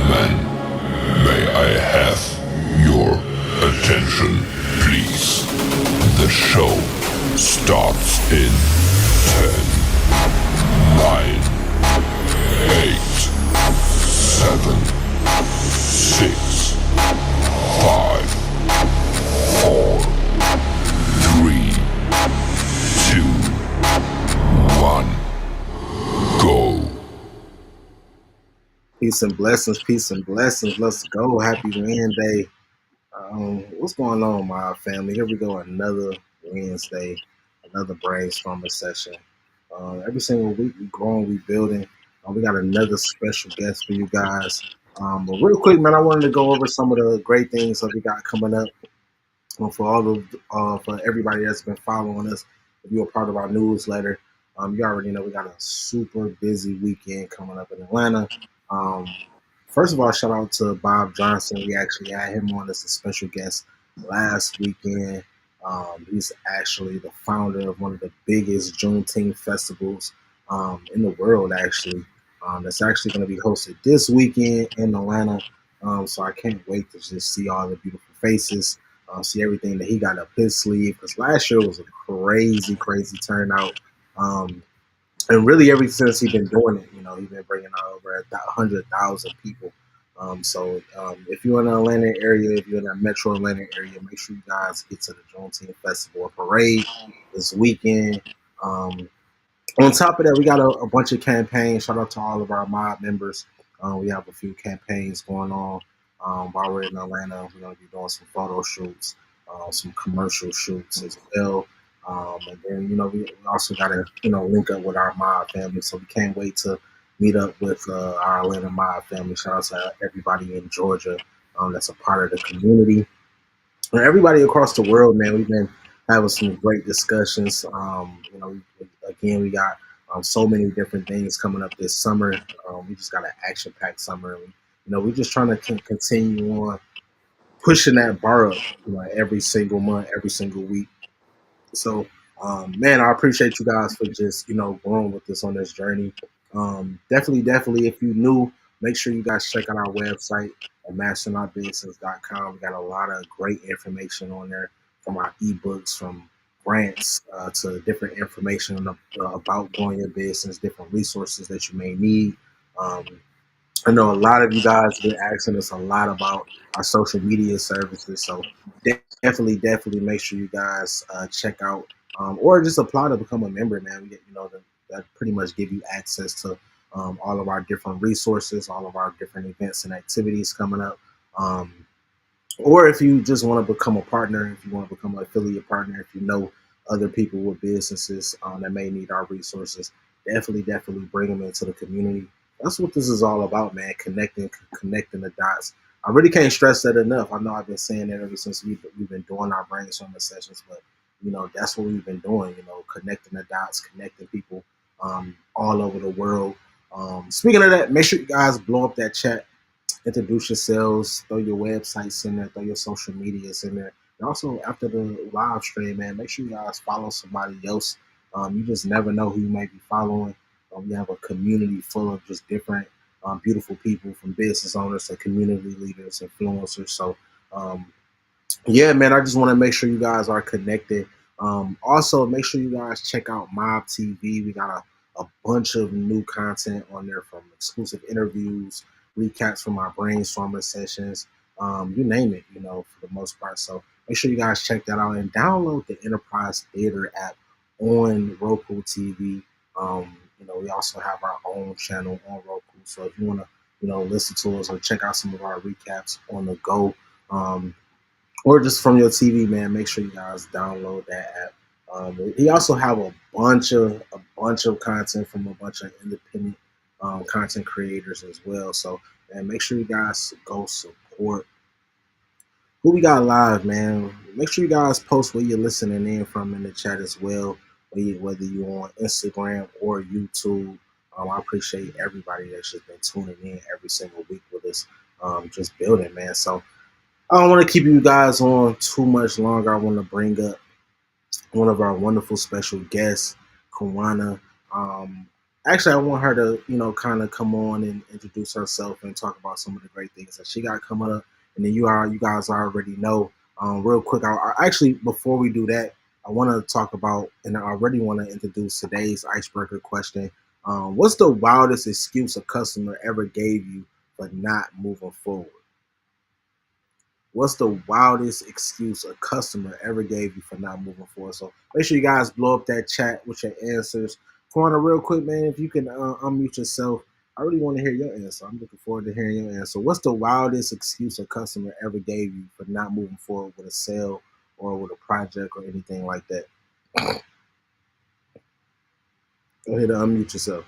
Gentlemen, may I have your attention, please? The show starts in 10, 9, 8, 7, 6, 5, 4, 3, 2, 1, go. Peace and blessings, peace and blessings. Let's go. Happy Wednesday. What's going on, my family? Here we go. Another Wednesday, another brainstorming session. Every single week, we growing, we building. We got another special guest for you guys. But real quick, man, I wanted to go over some of the great things that we got coming up. For all of for everybody that's been following us, if you're a part of our newsletter, you already know we got a super busy weekend coming up in Atlanta. Um, First of all, shout out to Bob Johnson. We actually had him on as a special guest last weekend. He's actually the founder of one of the biggest Juneteenth festivals in the world, actually. That's actually going to be hosted this weekend in Atlanta. So I can't wait to just see all the beautiful faces, see everything that he got up his sleeve. Because last year was a crazy, crazy turnout. Um, and really, ever since he's been doing it, he's been bringing out over 100,000 people. If you're in the Atlanta area, if you're in that Metro Atlanta area, make sure you guys get to the Juneteenth Festival Parade this weekend. Um, on top of that, we got a bunch of campaigns. Shout out to all of our mob members. We have a few campaigns going on while we're in Atlanta. We're going to be doing some photo shoots, some commercial shoots as well. And then, we also got to, link up with our mob family. So we can't wait to meet up with our Atlanta mob family. Shout out to everybody in Georgia that's a part of the community. And everybody across the world, man, we've been having some great discussions. Again, we got so many different things coming up this summer. We just got an action-packed summer. And, we're just trying to continue on pushing that bar up, every single month, every single week. So, man, I appreciate you guys for just, growing with us on this journey. Definitely, if you're new, make sure you guys check out our website at masteringOurbusiness.com. We got a lot of great information on there, from our ebooks, from grants to different information about growing your business, different resources that you may need. Um, I know a lot of you guys have been asking us a lot about our social media services, so definitely make sure you guys check out or just apply to become a member, man. We get, that pretty much give you access to all of our different resources, all of our different events and activities coming up. Or if you just want to become a partner, if you want to become an affiliate partner, if you know other people with businesses that may need our resources, definitely bring them into the community. That's what this is all about, man. Connecting the dots. I really can't stress that enough. I know I've been saying that ever since we've been doing our brainstorming sessions, but that's what we've been doing. Connecting the dots, connecting people all over the world. Speaking of that, make sure you guys blow up that chat, introduce yourselves, throw your websites in there, throw your social medias in there. And also, after the live stream, man, make sure you guys follow somebody else. You just never know who you might be following. We have a community full of just different beautiful people, from business owners to community leaders, influencers. So, yeah, man, I just want to make sure you guys are connected. Also, make sure you guys check out M.O.B TV. We got a bunch of new content on there, from exclusive interviews, recaps from our brainstorming sessions, you name it, for the most part. So make sure you guys check that out and download the Enterprise Theater app on Roku TV. We also have our own channel on Roku. So if you want to, listen to us or check out some of our recaps on the go, or just from your TV, man, make sure you guys download that app. We also have a bunch of content from a bunch of independent content creators as well. So, man, make sure you guys go support who we got live, man. Make sure you guys post where you're listening in from in the chat as well, whether you're on Instagram or YouTube. I appreciate everybody that's just been tuning in every single week with us, just building, man. So I don't want to keep you guys on too much longer. I want to bring up one of our wonderful special guests, Kawana. actually, I want her to, kind of come on and introduce herself and talk about some of the great things that she got coming up. And then you guys already know. Real quick, actually before we do that, I want to talk about, and I already want to introduce today's icebreaker question. What's the wildest excuse a customer ever gave you for not moving forward? What's the wildest excuse a customer ever gave you for not moving forward? So make sure you guys blow up that chat with your answers. Corner, real quick, man, if you can unmute yourself, I really want to hear your answer. I'm looking forward to hearing your answer. What's the wildest excuse a customer ever gave you for not moving forward with a sale or with a project or anything like that? Go ahead and unmute yourself.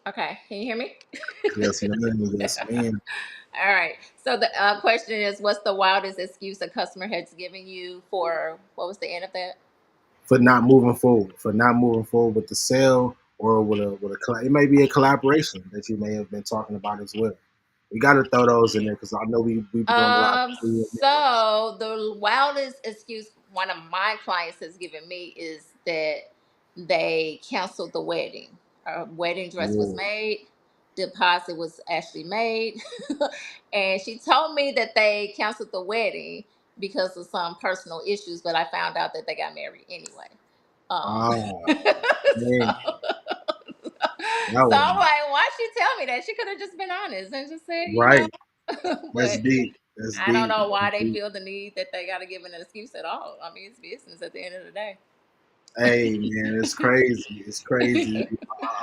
Okay, can you hear me? Yes, ma'am. Yes, ma'am. All right. So the question is, what's the wildest excuse a customer has given you for what was the end of that? For not moving forward, with the sale or it may be a collaboration that you may have been talking about as well. We got to throw those in there because I know we've been doing a lot of free networks. So the wildest excuse one of my clients has given me is that they canceled the wedding. A wedding dress was Yeah. made, deposit was actually made, and she told me that they canceled the wedding because of some personal issues. But I found out that they got married anyway. Um, Ah, man, so, that so I'm one. like, why she tell me that? She could have just been honest and just said, Right. That's but deep. That's I don't deep. know That's why they deep. feel the need that they got to give an excuse at all. I mean, it's business at the end of the day. Hey, man, it's crazy. It's crazy.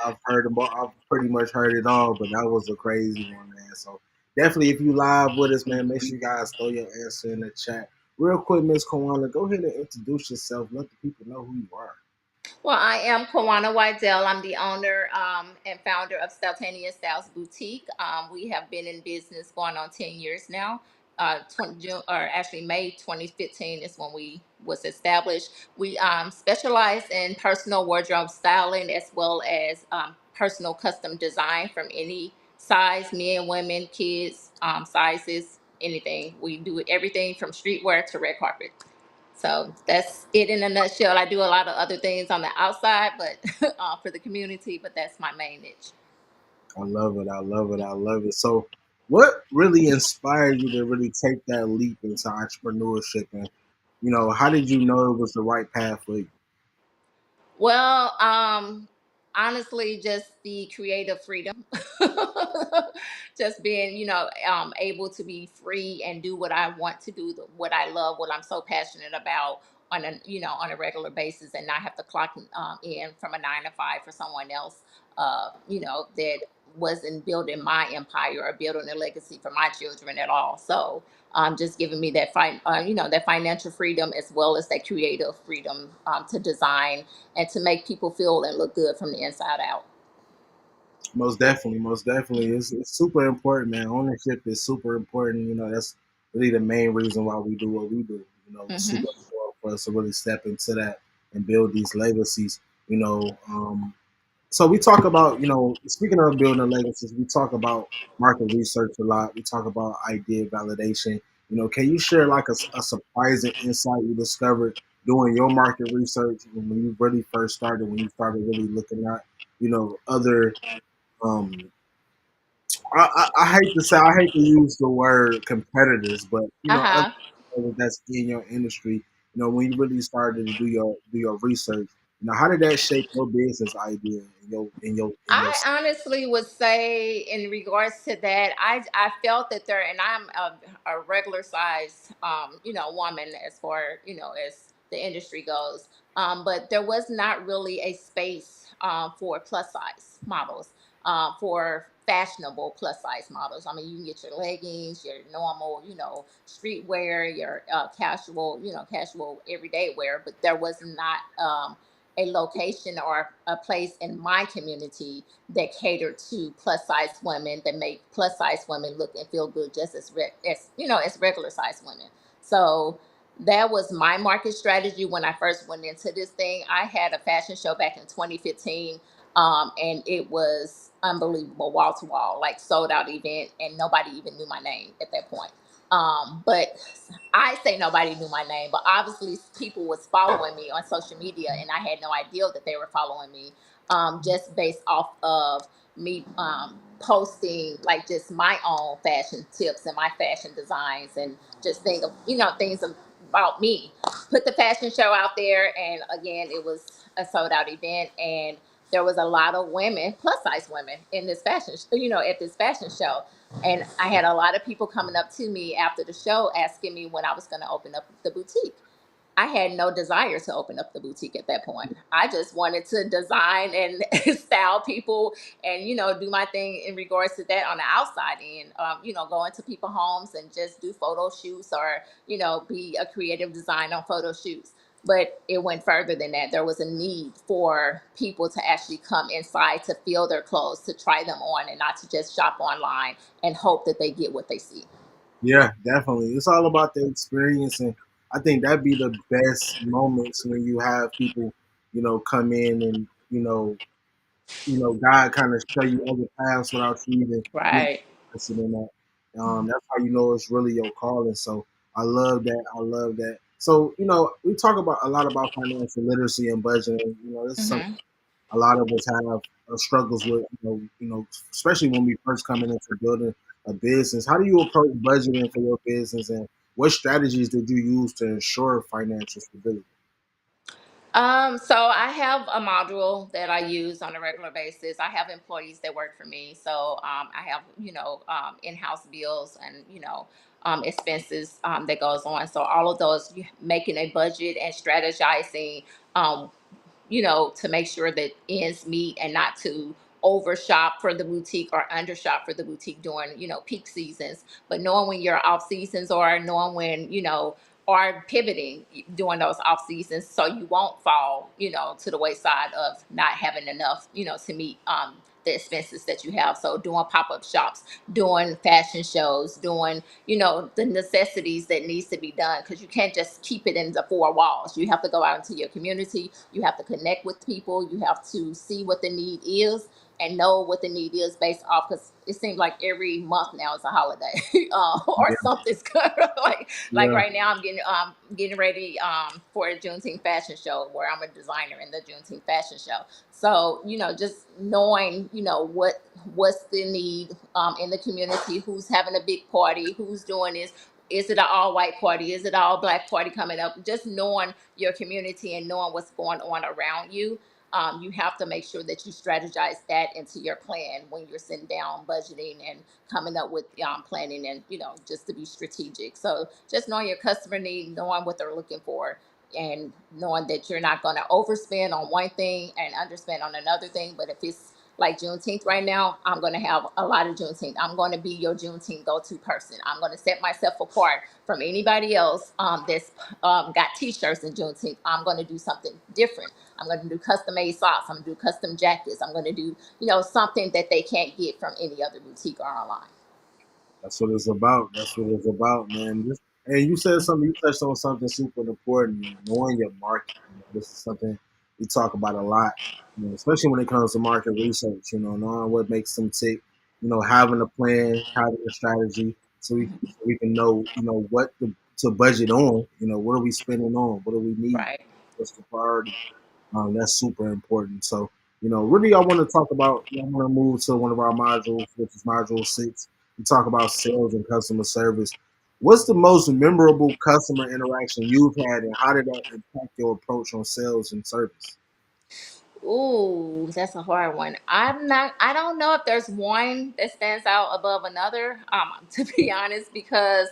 I've heard them. I've pretty much heard it all, but that was a crazy one, man. So definitely, if you live with us, man, make sure you guys throw your answer in the chat. Real quick, Miss Kawana, go ahead and introduce yourself. Let the people know who you are. Well, I am Kawana Wadell. I'm the owner and founder of Steltania Styles Boutique. We have been in business going on 10 years now. 20 June, or actually May 2015 is when we was established. We specialize in personal wardrobe styling as well as personal custom design from any size, men, women, kids, sizes, anything. We do everything from streetwear to red carpet. So that's it in a nutshell. I do a lot of other things on the outside, but for the community, but that's my main niche. I love it. I love it. I love it. So, what really inspired you to really take that leap into entrepreneurship? And, how did you know it was the right path for you? Well, honestly, just the creative freedom, just being, able to be free and do what I want to do, what I love, what I'm so passionate about on a regular basis, and not have to clock in from a 9 to 5 for someone else, that wasn't building my empire or building a legacy for my children at all. So, just giving me that financial freedom as well as that creative freedom to design and to make people feel and look good from the inside out. Most definitely, most definitely. It's super important, man. Ownership is super important. That's really the main reason why we do what we do. It's Hmm. super important for us to really step into that and build these legacies. You know, so we talk about, speaking of building legacies, we talk about market research a lot. We talk about idea validation. Can you share like a surprising insight you discovered doing your market research when you really first started, when you started really looking at, other um, I hate to say, I hate to use the word competitors, but Uh other huh. people that's in your industry, when you really started to do your research, how did that shape your business idea in your I honestly would say, in regards to that, I felt that there, and I'm a regular size, woman as far as the industry goes. But there was not really a space for plus size models, for fashionable plus size models. I mean, you can get your leggings, your normal, streetwear, your casual everyday wear, but there was not. A location or a place in my community that catered to plus size women, that make plus size women look and feel good just as regular size women. So that was my market strategy when I first went into this thing. I had a fashion show back in 2015, and it was unbelievable, wall to wall, like sold out event, and nobody even knew my name at that point. But I say nobody knew my name, but obviously people was following me on social media, and I had no idea that they were following me, just based off of me posting like just my own fashion tips and my fashion designs, and just think of things about me. Put the fashion show out there, and again, it was a sold out event, and there was a lot of women, plus size women, in this at this fashion show. And I had a lot of people coming up to me after the show asking me when I was going to open up the boutique. I had no desire to open up the boutique at that point. I just wanted to design and style people, and do my thing in regards to that on the outside end. Go into people's homes and just do photo shoots, or be a creative designer on photo shoots. But it went further than that. There was a need for people to actually come inside to feel their clothes, to try them on, and not to just shop online and hope that they get what they see. Yeah, definitely. It's all about the experience, and I think that'd be the best moments when you have people, come in and God kind of show you other paths without you even being Right. interested in that. That's how you know it's really your calling. So I love that. I love that. So we talk about a lot about financial literacy and budgeting. This is something Hmm. a lot of us have struggles with. Especially when we first coming into building a business. How do you approach budgeting for your business, and what strategies did you use to ensure financial stability? So I have a module that I use on a regular basis. I have employees that work for me, so I have in-house bills and expenses that goes on. So all of those, making a budget and strategizing, um, to make sure that ends meet, and not to overshop for the boutique or undershop for the boutique during, peak seasons. But knowing when your off seasons are, knowing when, are pivoting during those off seasons, so you won't fall, to the wayside of not having enough, to meet the expenses that you have. So doing pop-up shops, doing fashion shows, doing, the necessities that needs to be done, because you can't just keep it in the four walls. You have to go out into your community, you have to connect with people, you have to see what the need is, and know what the need is based off, because it seems like every month now is a holiday, or Yeah, something's good. Like yeah, right now I'm getting ready for a Juneteenth fashion show, where I'm a designer in the Juneteenth fashion show. So just knowing what's the need in the community, who's having a big party, who's doing this. Is it an all white party? Is it an all black party coming up? Just knowing your community and knowing what's going on around you. You have to make sure that you strategize that into your plan when you're sitting down budgeting and coming up with planning, and just to be strategic. So just knowing your customer need, knowing what they're looking for, and knowing that you're not going to overspend on one thing and underspend on another thing. But if it's like Juneteenth right now, I'm going to have a lot of Juneteenth. I'm going to be your Juneteenth go-to person. I'm going to set myself apart from anybody else that's got T-shirts in Juneteenth. I'm going to do something different. I'm going to do custom-made socks. I'm going to do custom jackets. I'm going to do, something that they can't get from any other boutique or online. that's what it's about. That's what it's about, man. And you said something. You touched on something super important. Knowing your market. This is something we talk about a lot, especially when it comes to market research. Knowing what makes them tick. Having a plan, having a strategy, so we can know, what to budget on. What are we spending on? What do we need? Right. What's the priority? That's super important. So, really, I want to talk about. I want to move to one of our modules, which is module 6. We talk about sales and customer service. What's the most memorable customer interaction you've had, and how did that impact your approach on sales and service? Ooh, that's a hard one. I don't know if there's one that stands out above another, to be honest, because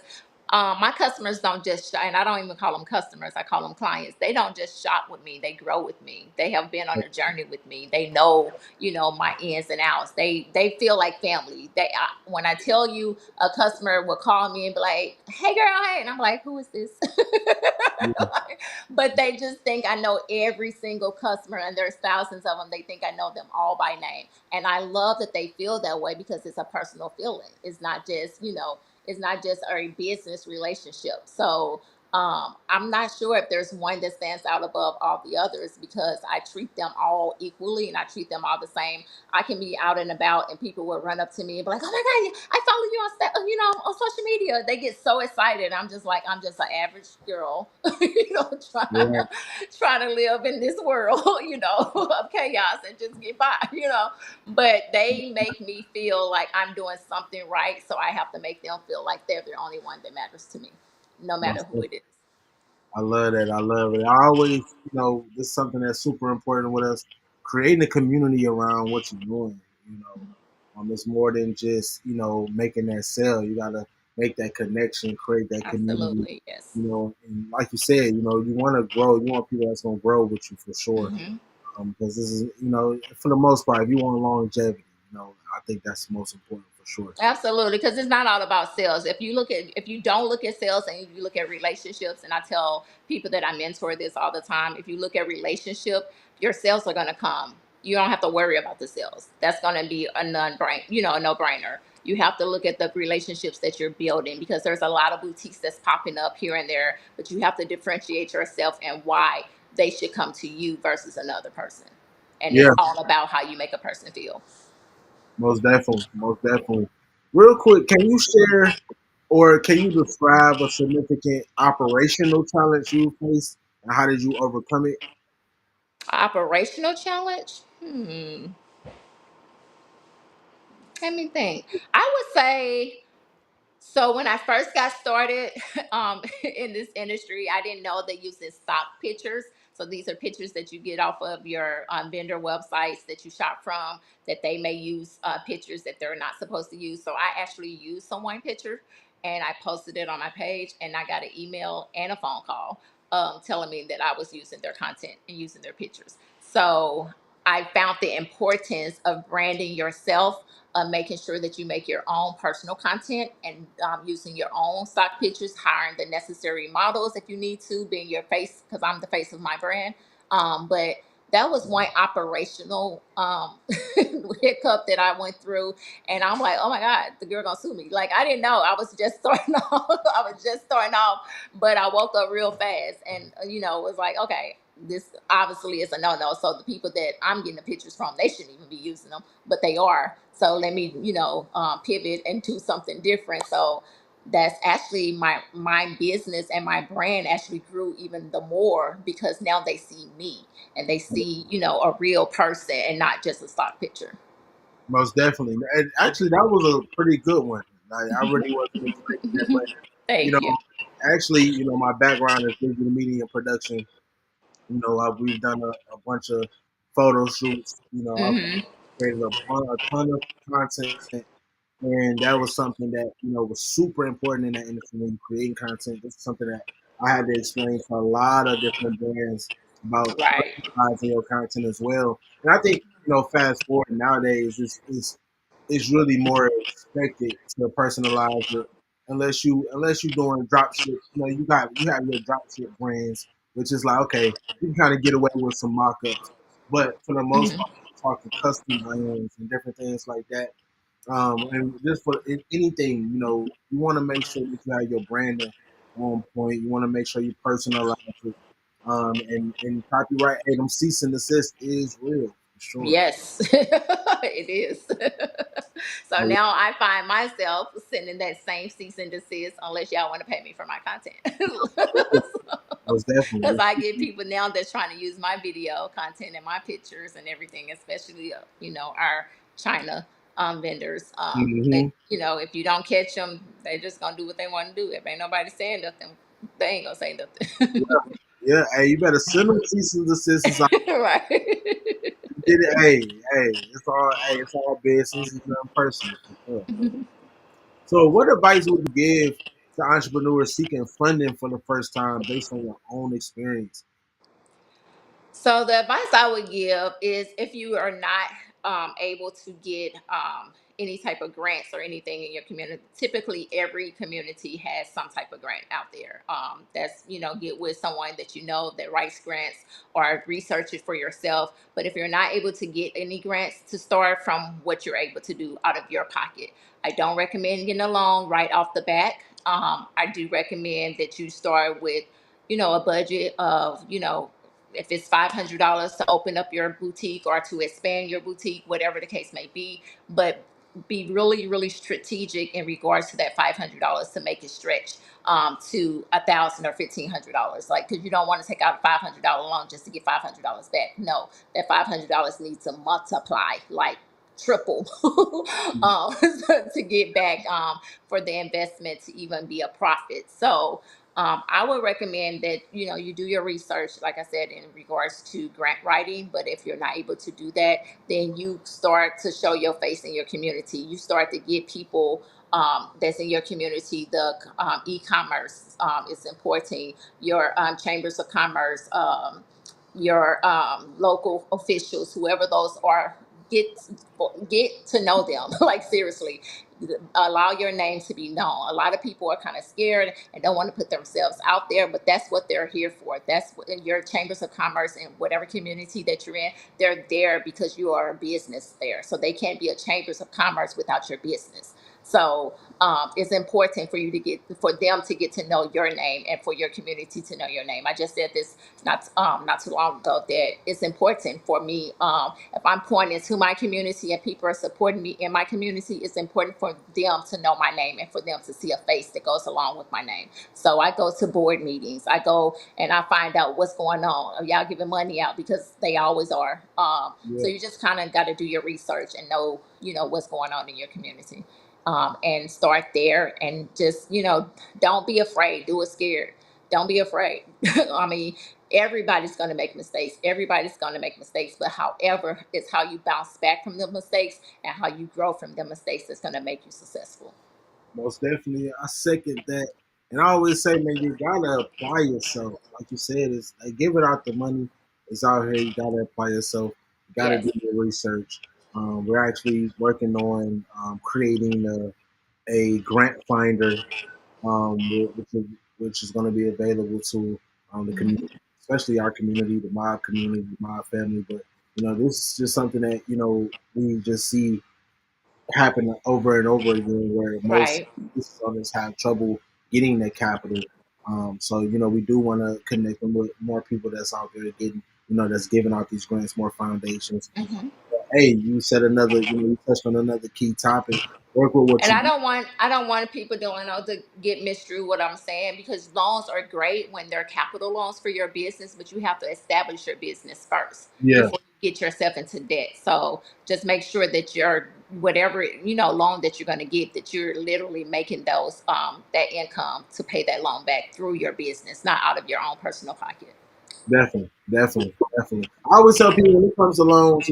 my customers don't just shop, and I don't even call them customers, I call them clients. They don't just shop with me, they grow with me. They have been on a journey with me. They know, my ins and outs. They feel like family. When I tell you, a customer will call me and be like, "Hey girl, hey," and I'm like, "Who is this?" Yeah, But they just think I know every single customer, and there's thousands of them. They think I know them all by name. And I love that they feel that way, because it's a personal feeling. It's not just a business relationship. So I'm not sure if there's one that stands out above all the others because I treat them all equally and I treat them all the same. I can be out and about and people will run up to me and be like, "Oh my God, I follow you on, on social media." They get so excited. I'm just like, I'm just an average girl, Yeah, trying to live in this world, of chaos and just get by. But they make me feel like I'm doing something right. So I have to make them feel like they're the only one that matters to me, no matter most who it definitely. is. I love that. I love it. I always, this is something that's super important with us, creating a community around what you're doing. You know, it's more than just making that sale. You gotta make that connection, create that community. Absolutely, yes. And like you said, you want to grow. You want people that's gonna grow with you for sure. Hmm. Because this is, for the most part, if you want longevity, I think that's most important for sure. Absolutely, because it's not all about sales. If you don't look at sales and you look at relationships, and I tell people that I mentor this all the time, if you look at relationship, your sales are going to come. You don't have to worry about the sales. That's going to be a a no brainer. You have to look at the relationships that you're building because there's a lot of boutiques that's popping up here and there, but you have to differentiate yourself and why they should come to you versus another person. And Yeah, it's all about how you make a person feel. most definitely, most definitely. Real quick, can you share or can you describe a significant operational challenge you faced and how did you overcome it? Operational challenge? Let me think. I would say so when I first got started in this industry, I didn't know they use this stock pictures. So these are pictures that you get off of your vendor websites that you shop from. That they may use pictures that they're not supposed to use. So I actually used someone picture and I posted it on my page, and I got an email and a phone call telling me that I was using their content and using their pictures. So I found the importance of branding yourself, making sure that you make your own personal content and using your own stock pictures, hiring the necessary models if you need to, being your face, because I'm the face of my brand. But that was one operational hiccup that I went through. And I'm like, oh my God, the girl gonna sue me. Like, I didn't know. I was just starting off. I was just starting off, but I woke up real fast and, was like, okay, this obviously is a no-no. So the people that I'm getting the pictures from, they shouldn't even be using them, but they are. So let me, pivot and do something different. So that's actually my business and my brand actually grew even the more because now they see me and they see, a real person and not just a stock picture. Most definitely. And actually, that was a pretty good one. Like, I really wasn't expecting that, but you Thank you. know, actually, my background is digital media and production. We've done a bunch of photo shoots. I've Hmm. created a ton of content, and that was something that was super important in that industry when you're creating content. This is something that I had to explain to a lot of different brands about Right. personalizing your content as well. And I think fast forward nowadays, it's really more expected to personalize it. Unless you're doing drop ship, you have your drop ship brands, which is like, okay, you can kind of get away with some mock-ups, but for the most Hmm. part, we're talking custom brands and different things like that. And just for anything, you want to make sure that you have your branding on point. You want to make sure you personalize it. And copyright, hey, them cease and desist is real for sure. Yes, it is. So Oh, now I find myself sending that same cease and desist unless y'all want to pay me for my content. yeah, most definitely. Because I get people now that's trying to use my video content and my pictures and everything, especially our China vendors. That Hmm. if you don't catch them, they just gonna do what they want to do. If ain't nobody saying nothing, they ain't gonna say Yeah, nothing. yeah. Hey, you better send them cease and desist. Right. Get it. Hey, it's all business. It's nothing personal for sure. So, what advice would you give to entrepreneurs seeking funding for the first time based on your own experience? So the advice I would give is if you are not able to get any type of grants or anything in your community, typically every community has some type of grant out there. That's get with someone that that writes grants or research it for yourself. But if you're not able to get any grants, to start from what you're able to do out of your pocket. I don't recommend getting a loan right off the bat. I do recommend that you start with, a budget of, if it's $500 to open up your boutique or to expand your boutique, whatever the case may be. But be really, really strategic in regards to that $500 to make it stretch to $1,000 or $1,500. Like, because you don't want to take out a $500 loan just to get $500 back. No, that $500 needs to multiply like triple um, to get back for the investment to even be a profit. So I would recommend that you do your research, like I said, in regards to grant writing. But if you're not able to do that, then you start to show your face in your community. You start to get people that's in your community. The e-commerce is important. Your chambers of commerce, your local officials, whoever those are, get get to know them. Like, seriously, allow your name to be known. A lot of people are kind of scared and don't want to put themselves out there, but that's what they're here for. That's what, in your chambers of commerce in whatever community that you're in, they're there because you are a business there. So they can't be a chambers of commerce without your business. So it's important for you to for them to get to know your name and for your community to know your name. I just said this not too long ago, that it's important for me, if I'm pointing to my community and people are supporting me in my community, it's important for them to know my name and for them to see a face that goes along with my name. So I go to board meetings, I go and I find out what's going on. Are y'all giving money out? Because they always are. So Yeah, you just kind of got to do your research and know what's going on in your community, and start there. And just don't be afraid. Do it scared. Don't be afraid. I mean, everybody's going to make mistakes. Everybody's going to make mistakes. But however, it's how you bounce back from the mistakes and how you grow from the mistakes that's going to make you successful. most definitely. I second that. And I always say, man, you gotta apply yourself. Like you said, it's like giving out the money. It's out here. You gotta apply yourself. You gotta Yes. do your research. We're actually working on creating a grant finder, which is going to be available to the Hmm. community, especially our community, the mob family. But this is just something that we just see happen over and over again, where most Right. business owners have trouble getting that capital. So we do want to connect them with more people that's out there getting, that's giving out these grants, more foundations. Hmm. Hey, you said another, you touched on another key topic. Work with what And you. I don't want people to get misconstrued what I'm saying, because loans are great when they're capital loans for your business, but you have to establish your business first Yeah, before you get yourself into debt. So just make sure that your whatever loan that you're going to get, that you're literally making those that income to pay that loan back through your business, not out of your own personal pocket. definitely, definitely, definitely. I always tell people when it comes to loans,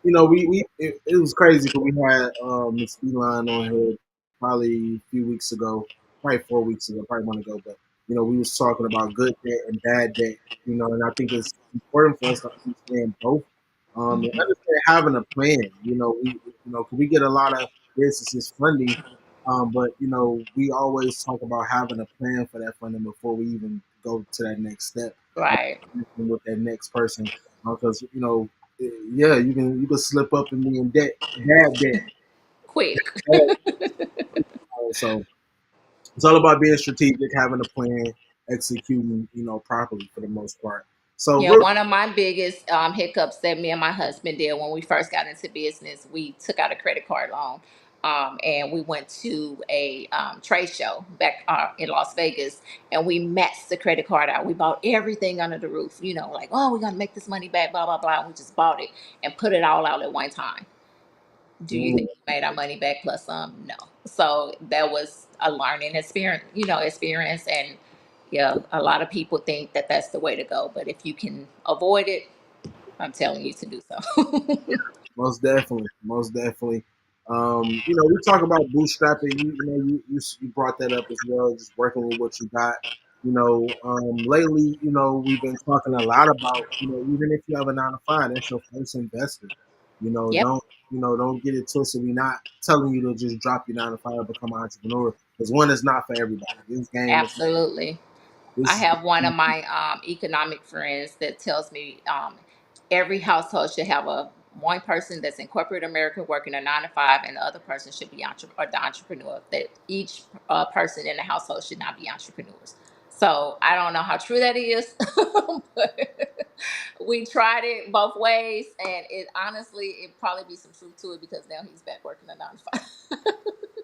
it was crazy because we had Miss Elon on here probably a few weeks ago, probably 4 weeks ago, probably one ago. But we was talking about good debt and bad debt. And I think it's important for us to understand both, and Hmm. understand having a plan. Cause we get a lot of businesses funding, but we always talk about having a plan for that funding before we even go to that next step Right. with that next person, because yeah, you can slip up and be in debt, bad debt. Quick. So it's all about being strategic, having a plan, executing, properly for the most part. So Yeah, one of my biggest hiccups that me and my husband did when we first got into business, we took out a credit card loan, and we went to a trade show back in Las Vegas, and we maxed the credit card out. We bought everything under the roof, like, oh, we're gonna make this money back, blah blah blah. And we just bought it and put it all out at one time. Do you mm, think we made our money back plus some? No. So that was a learning experience. And yeah, a lot of people think that that's the way to go, but if you can avoid it, I'm telling you to do so. most definitely, most definitely. We talk about bootstrapping. You brought that up as well. Just working with what you got. Lately, we've been talking a lot about, even if you have a 9 to 5, that's your first investor. You know, Yep, don't don't get it twisted. We're not telling you to just drop your 9 to 5 and become an entrepreneur, because one is not for everybody. This game is absolutely. I this. have one of my economic friends that tells me every household should have a one person that's in corporate America working a 9 to 5, and the other person should be the entrepreneur. That each person in the household should not be entrepreneurs. So I don't know how true that is, but we tried it both ways, and it honestly, it probably be some truth to it because now he's back working a 9 to 5.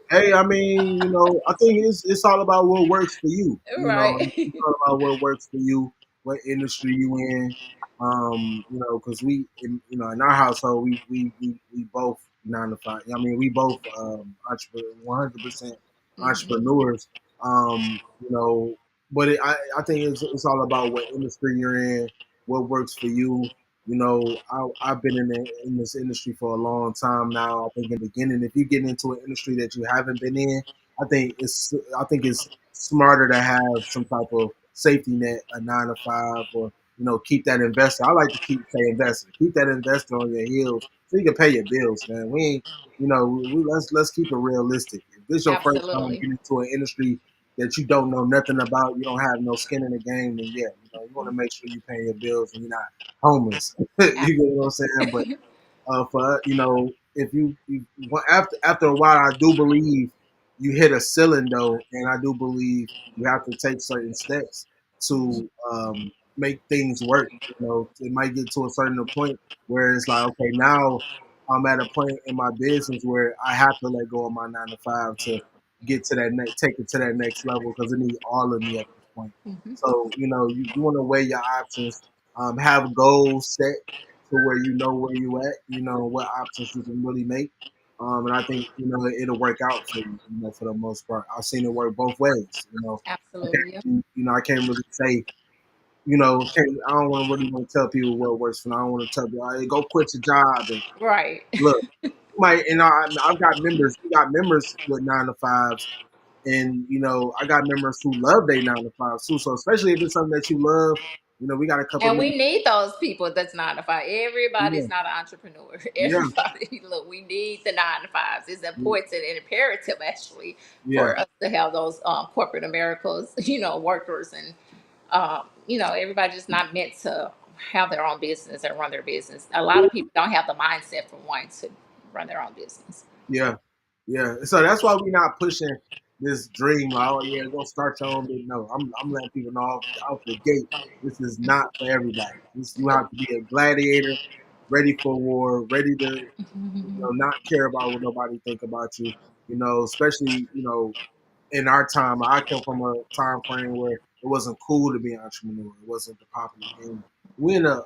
Hey, I mean, I think it's all about what works for you. It's Right. all about what works for you, what industry you in. Because in our household, we both 9 to 5. I mean, we both 100% Hmm. entrepreneurs. You know, but I think it's all about what industry you're in, what works for you. I've been in this industry for a long time now. I think in the beginning, if you get into an industry that you haven't been in, I think it's smarter to have some type of safety net, a 9 to 5, or keep that investor. I like to say investor, keep that investor on your heels so you can pay your bills, man. We ain't, let's keep it realistic. If this is your first time Absolutely. getting into an industry that you don't know nothing about, you don't have no skin in the game, then yeah, you want to make sure you pay your bills and you're not homeless. You get what I'm saying? But for if after a while, I do believe you hit a ceiling though, and I do believe you have to take certain steps to make things work. It might get to a certain point where it's like, okay, now I'm at a point in my business where I have to let go of my 9 to 5 to get to that take it to that next level because it needs all of me at this point. Hmm. So you want to weigh your options, have goals set to where you know where you at, what options you can really make. And I think, it'll work out for you, for the most part. I've seen it work both ways. Absolutely. Yeah. I can't really say, I don't want to tell people what works for them. I don't want to tell people, hey, go quit your job and Right. look, I've got members, we got members with 9 to 5s, and I got members who love their 9 to 5s too. So especially if it's something that you love, we got a couple And members. we need those people that's 9 to 5. Yeah, Everybody's not an entrepreneur. yeah, Everybody, look, we need the 9 to 5s. It's important and imperative, actually, yeah. for us to have those corporate Americas, workers. And, everybody's just not meant to have their own business and run their business. A lot of people don't have the mindset for wanting to run their own business. Yeah, yeah. So that's why we're not pushing this dream. Like, oh yeah, go start your own business. No, I'm letting people know off the gate. This is not for everybody. You have to be a gladiator, ready for war, ready to not care about what nobody think about you. Especially in our time, I come from a time frame where it wasn't cool to be an entrepreneur. It wasn't the popular thing. We're in a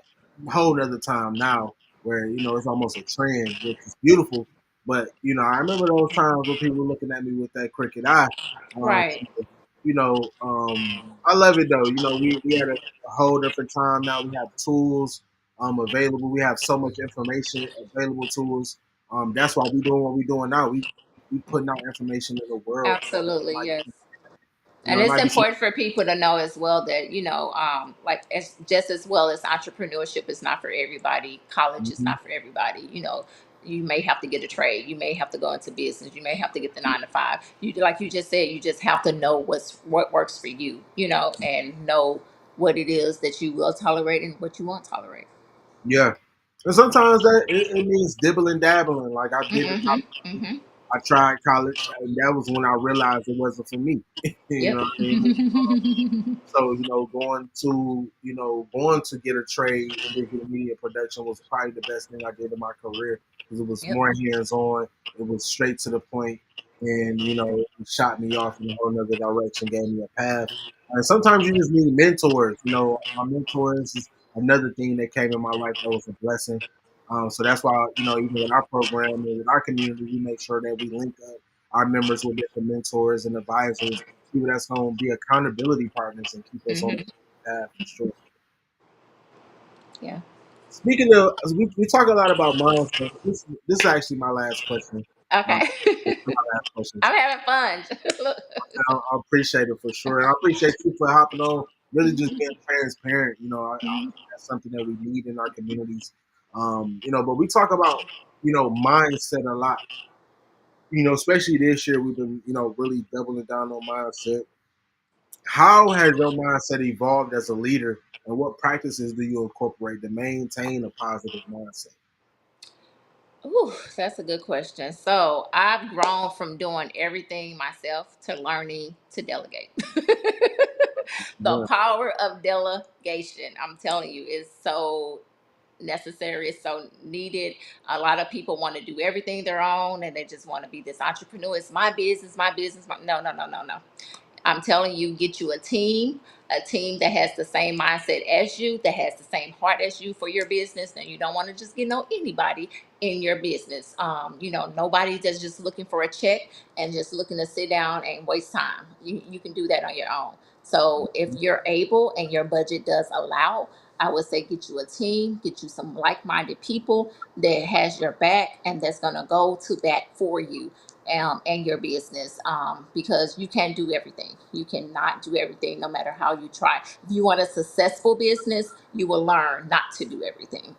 whole other time now where, it's almost a trend, which is beautiful. But, I remember those times where people were looking at me with that crooked eye. Right. I love it though. We had a whole different time now. We have tools available. We have so much information available to us. That's why we doing what we doing now. We putting out information in the world. Absolutely. Like, Yes. And it it's might be some. important for people to know as well that, like as just as well as entrepreneurship is not for everybody, college is Mhm. not for everybody. You may have to get a trade, you may have to go into business, you may have to get the 9 to 5. You, like you just said, you just have to know what works for you, and know what it is that you will tolerate and what you won't tolerate. Yeah, and sometimes it means dibbling dabbling. Like I did the Mm-hmm. college. Mm-hmm. I tried college, and that was when I realized it wasn't for me. You know Yep. what I mean? So going to get a trade in digital media production was probably the best thing I did in my career because it was Yep. more hands on. It was straight to the point, and it shot me off in a whole other direction, gave me a path. And sometimes you just need mentors. My mentors is another thing that came in my life that was a blessing. So that's why even in our program and in our community, we make sure that we link up our members with different mentors and advisors, people that's going to be accountability partners and keep us on Mm-hmm. the path for sure. Yeah. Speaking of, we talk a lot about mindset. This is actually my last question. Um, Okay. this is my last question. I'm having fun. Look. I appreciate it for sure. And I appreciate you for hopping on, really just being transparent. Mhm. That's something that we need in our communities. But we talk about, mindset a lot. Especially this year, we've been, really doubling down on mindset. How has your mindset evolved as a leader, and what practices do you incorporate to maintain a positive mindset? Ooh, that's a good question. So I've grown from doing everything myself to learning to delegate. The Yeah. power of delegation, I'm telling you, is so necessary. It's so needed. A lot of people want to do everything their own and they just want to be this entrepreneur. It's my business, my business. No, no, no, no, no. I'm telling you, get you a team that has the same mindset as you, that has the same heart as you for your business. And you don't want to just get no anybody in your business. Nobody that's just looking for a check and just looking to sit down and waste time. You can do that on your own. So if you're able and your budget does allow, I would say get you a team, get you some like-minded people that has your back and that's gonna go to bat for you and your business, because you can't do everything. You cannot do everything no matter how you try. If you want a successful business, you will learn not to do everything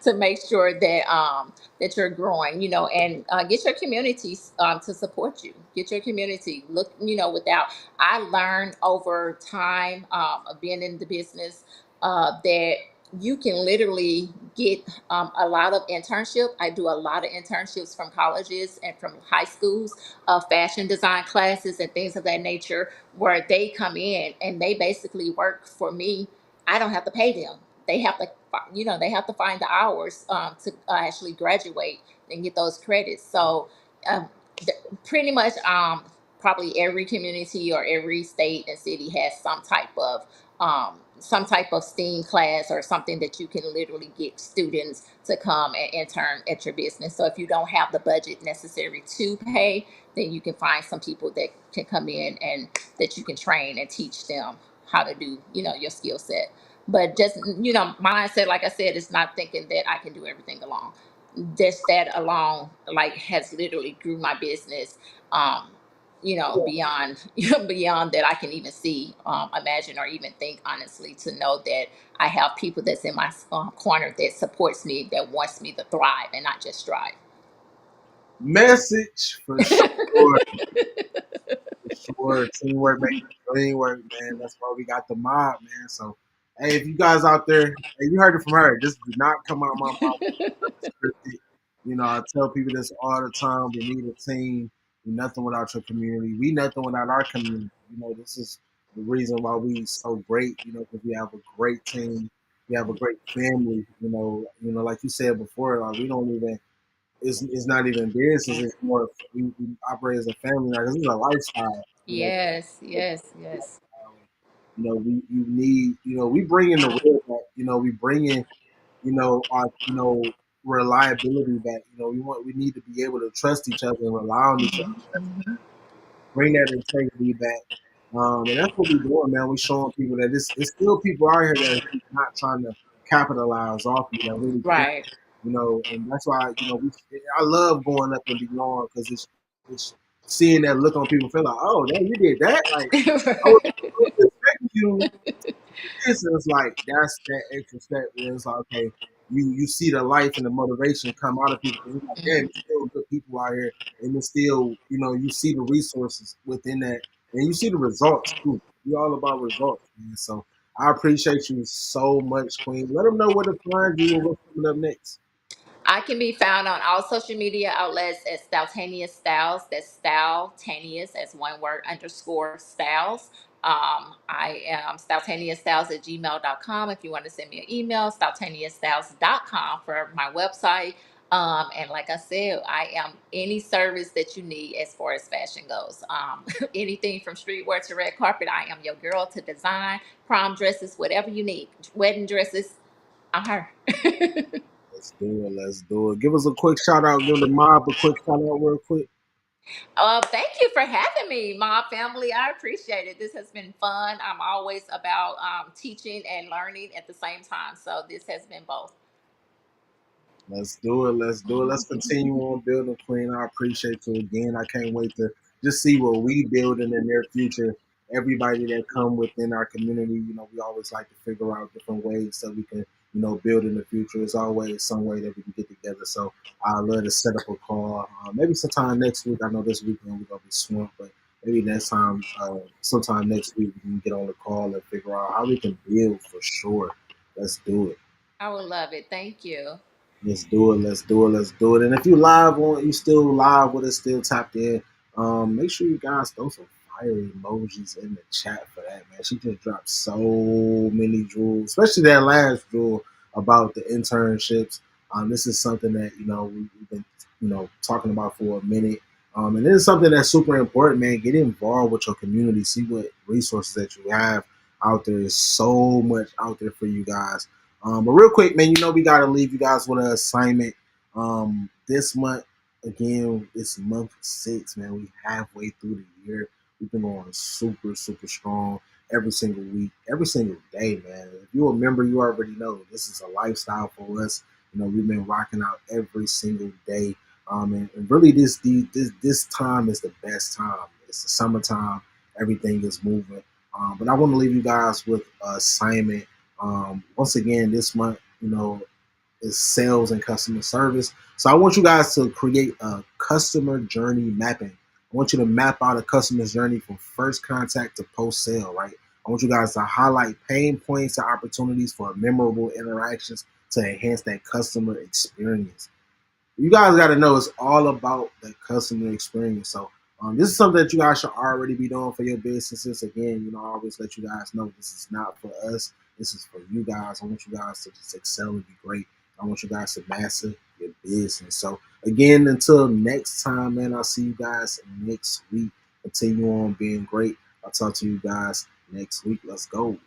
to make sure that you're growing, and get your community to support you. Get your community. Look, without, I learned over time of being in the business that you can literally get a lot of internship. I do a lot of internships from colleges and from high schools, fashion design classes and things of that nature, where they come in and they basically work for me. I don't have to pay them. They have to, they have to find the hours to actually graduate and get those credits. So, um, pretty much, probably every community or every state and city has some type of STEAM class or something that you can literally get students to come and intern at your business. So if you don't have the budget necessary to pay, then you can find some people that can come in and that you can train and teach them how to do, your skill set. But just, mindset, like I said, is not thinking that I can do everything alone. Just that alone, like, has literally grew my business. Um, beyond beyond that I can even see, imagine, or even think honestly, to know that I have people that's in my corner that supports me, that wants me to thrive and not just strive. Message for sure. For sure. Teamwork makes the dream work, man. That's why we got the mob, man. So, hey, if you guys out there, hey, you heard it from her. This did not come out of my mouth. Scripted. I tell people this all the time. We need a team. We nothing without your community. We nothing without our community. This is the reason why we so great. Because we have a great team. We have a great family. Like you said before, like we don't even. It's not even business. It's more we operate as a family now because it's a lifestyle. Yes, yes, yes. We you need we bring in the real back. We bring in our reliability back. We need to be able to trust each other and rely on each other. Mhm. Bring that integrity back. And that's what we're doing, man. We're showing people that it's still people out here that are not trying to capitalize off you, that really care. Right. And that's why I love going up and beyond because it's seeing that look on people feel like, oh, no, you did that. Like I was expecting you this is like that's that extra step where it's like, okay, you see the life and the motivation come out of people because it's like, damn, Mhm. there's still good people out here, and it's still, you see the resources within that, and you see the results too. We all about results, man. So I appreciate you so much, Queen. Let them know where to find you and what's coming up next. I can be found on all social media outlets as Styletaneous Styles. That's Styletaneous as one word underscore Styles. I am Styletaneousstyles at gmail.com. If you want to send me an email, styletaneousstyles.com for my website. And like I said, I am any service that you need as far as fashion goes. Anything from streetwear to red carpet, I am your girl to design, prom dresses, whatever you need, wedding dresses, I'm her. Let's do it. Let's do it. Give us a quick shout out. Give the mob a quick shout out, real quick. Thank you for having me, my family. I appreciate it. This has been fun. I'm always about teaching and learning at the same time. So this has been both. Let's do it. Let's do it. Let's continue on building, Queen. I appreciate you again. I can't wait to just see what we build in the near future. Everybody that come within our community, we always like to figure out different ways so we can, build in the future. There's always some way that we can get together. So I love to set up a call. Maybe sometime next week. I know this weekend we're gonna be swamped, but maybe next time, sometime next week we can get on the call and figure out how we can build for sure. Let's do it. I would love it. Thank you. Let's do it. Let's do it. Let's do it. And if you still live with us, still tapped in, make sure you guys throw some fire emojis in the chat for that, man. She just dropped so many jewels, especially that last jewel about the internships. This is something that we've been talking about for a minute. And this is something that's super important, man. Get involved with your community. See what resources that you have out there. Is so much out there for you guys. But real quick, man, we got to leave you guys with an assignment. This month, again, it's month 6, man. We halfway through the year. We've been going super, super strong every single week, every single day, man. If you're a member, you already know this is a lifestyle for us. We've been rocking out every single day. And really, this time is the best time. It's the summertime. Everything is moving. But I want to leave you guys with an assignment. Once again, this month, is sales and customer service. So I want you guys to create a customer journey mapping. I want you to map out a customer's journey from first contact to post sale, right? I want you guys to highlight pain points and opportunities for memorable interactions to enhance that customer experience. You guys got to know it's all about the customer experience. So this is something that you guys should already be doing for your businesses. Again, I always let you guys know this is not for us. This is for you guys. I want you guys to just excel and be great. I want you guys to master your business. So again, until next time, man, I'll see you guys next week. Continue on being great. I'll talk to you guys next week. Let's go.